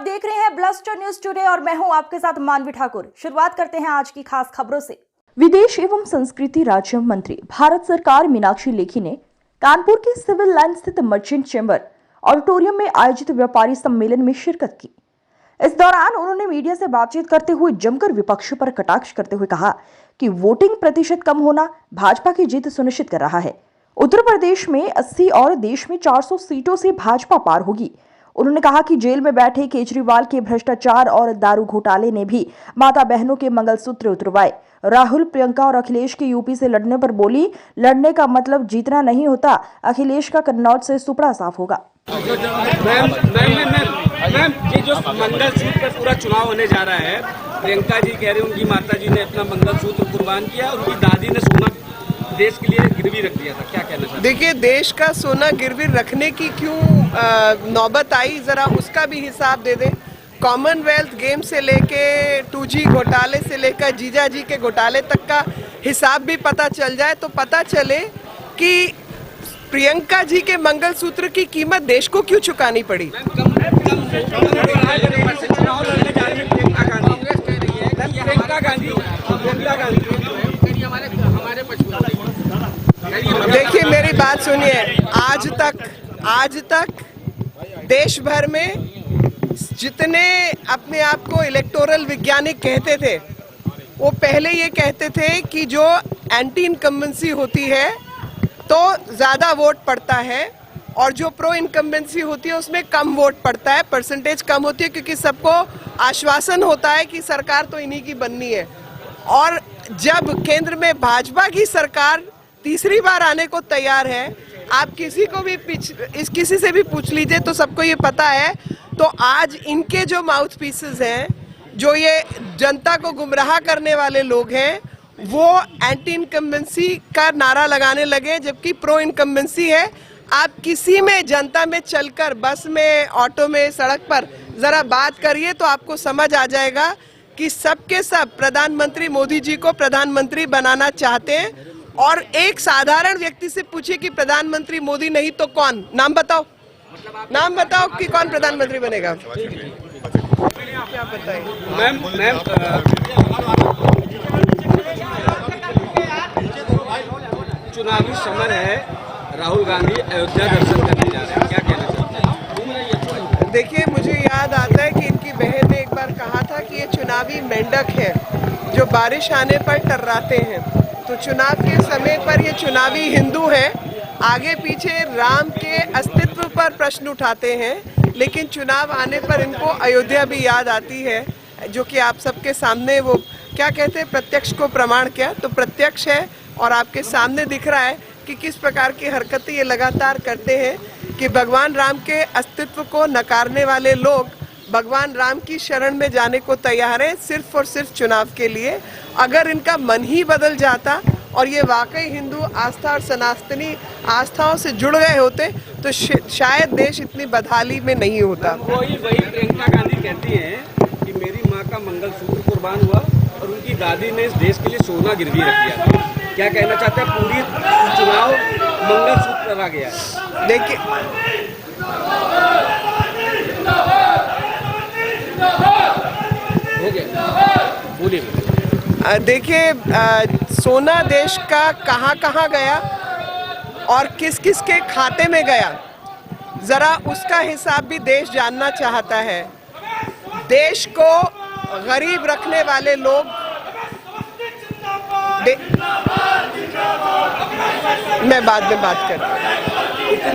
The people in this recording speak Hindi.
देख रहे हैं ब्लस्टर न्यूज टुडे और मैं हूं आपके साथ मानवी ठाकुर। शुरुआत करते हैं आज की खास खबरों से। विदेश एवं संस्कृति राज्य मंत्री भारत सरकार मीनाक्षी लेखी ने कानपुर के सिविल लाइन स्थित मर्चेंट चैम्बर ऑडिटोरियम में आयोजित व्यापारी सम्मेलन में शिरकत की। इस दौरान उन्होंने मीडिया से बातचीत करते हुए जमकर विपक्ष पर कटाक्ष करते हुए कहा कि वोटिंग प्रतिशत कम होना भाजपा की जीत सुनिश्चित कर रहा है। उत्तर प्रदेश में 80 और देश में 400 सीटों से भाजपा पार होगी। उन्होंने कहा कि जेल में बैठे केजरीवाल के भ्रष्टाचार और दारू घोटाले ने भी माता बहनों के मंगलसूत्र उतरवाए। राहुल, प्रियंका और अखिलेश के यूपी से लड़ने पर बोली, लड़ने का मतलब जीतना नहीं होता, अखिलेश का कन्नौज से सुपड़ा साफ होगा। मैम, ये जो मंगलसूत्र पर पूरा चुनाव होने जा रहा है, प्रियंका जी कह रहे हैं उनकी माता जी ने अपना मंगलसूत्र कुर्बान किया, उनकी दादी ने सोना देश के लिए गिरवी रख दिया था, क्या कहना चाहते हैं? देखिए, देश का सोना गिरवी रखने की क्यों नौबत आई, जरा उसका भी हिसाब दे दें। कॉमनवेल्थ गेम से लेके 2G घोटाले से लेकर जीजा जी के घोटाले तक का हिसाब भी पता चल जाए तो पता चले कि प्रियंका जी के मंगलसूत्र की कीमत देश को क्यों चुकानी पड़ी। देखिए, मेरी बात सुनिए, आज तक देश भर में जितने अपने आप को इलेक्टोरल वैज्ञानिक कहते थे, वो पहले ये कहते थे कि जो एंटी इनकम्बेंसी होती है तो ज़्यादा वोट पड़ता है और जो प्रो इनकम्बेंसी होती है उसमें कम वोट पड़ता है, परसेंटेज कम होती है, क्योंकि सबको आश्वासन होता है कि सरकार तो इन्हीं की बननी है। और जब केंद्र में भाजपा की सरकार तीसरी बार आने को तैयार है, आप किसी से भी पूछ लीजिए तो सबको ये पता है। तो आज इनके जो माउथ पीसेस हैं, जो ये जनता को गुमराह करने वाले लोग हैं, वो एंटी इनकम्बेंसी का नारा लगाने लगे, जबकि प्रो इनकम्बेंसी है। आप किसी में जनता में चलकर, बस में, ऑटो में, सड़क पर जरा बात करिए तो आपको समझ आ जाएगा कि सबके सब प्रधानमंत्री मोदी जी को प्रधानमंत्री बनाना चाहते हैं। और एक साधारण व्यक्ति से पूछिए कि प्रधानमंत्री मोदी नहीं तो कौन, नाम बताओ कि कौन प्रधानमंत्री बनेगा। क्या बताइए मैम, चुनावी समय है, राहुल गांधी अयोध्या दर्शन करने जा रहे हैं, क्या कहना चाहते हैं? देखिए, मुझे याद आता है कि इनकी बहन ने एक बार कहा था कि ये चुनावी मेंढक है जो बारिश आने पर टर्राते हैं। तो चुनाव के समय पर ये चुनावी हिंदू है, आगे पीछे राम के अस्तित्व पर प्रश्न उठाते हैं, लेकिन चुनाव आने पर इनको अयोध्या भी याद आती है, जो कि आप सबके सामने वो क्या कहते हैं, प्रत्यक्ष को प्रमाण किया। तो प्रत्यक्ष है और आपके सामने दिख रहा है कि किस प्रकार की हरकतें ये लगातार करते हैं कि भगवान राम के अस्तित्व को नकारने वाले लोग भगवान राम की शरण में जाने को तैयार हैं, सिर्फ और सिर्फ चुनाव के लिए। अगर इनका मन ही बदल जाता और ये वाकई हिंदू आस्था और सनातनी आस्थाओं से जुड़ गए होते तो शायद देश इतनी बदहाली में नहीं होता। वही प्रियंका गांधी कहती हैं कि मेरी माँ का मंगलसूत्र कुर्बान हुआ और उनकी दादी ने इस देश के लिए सोना गिरवी रख दिया था। क्या कहना चाहते हैं? पूरी चुनाव मंगलसूत्र पर आ गया है। देखिए, सोना देश का कहाँ गया और किस किस के खाते में गया, जरा उसका हिसाब भी देश जानना चाहता है। देश को गरीब रखने वाले लोग, मैं बाद में बात करता हूँ।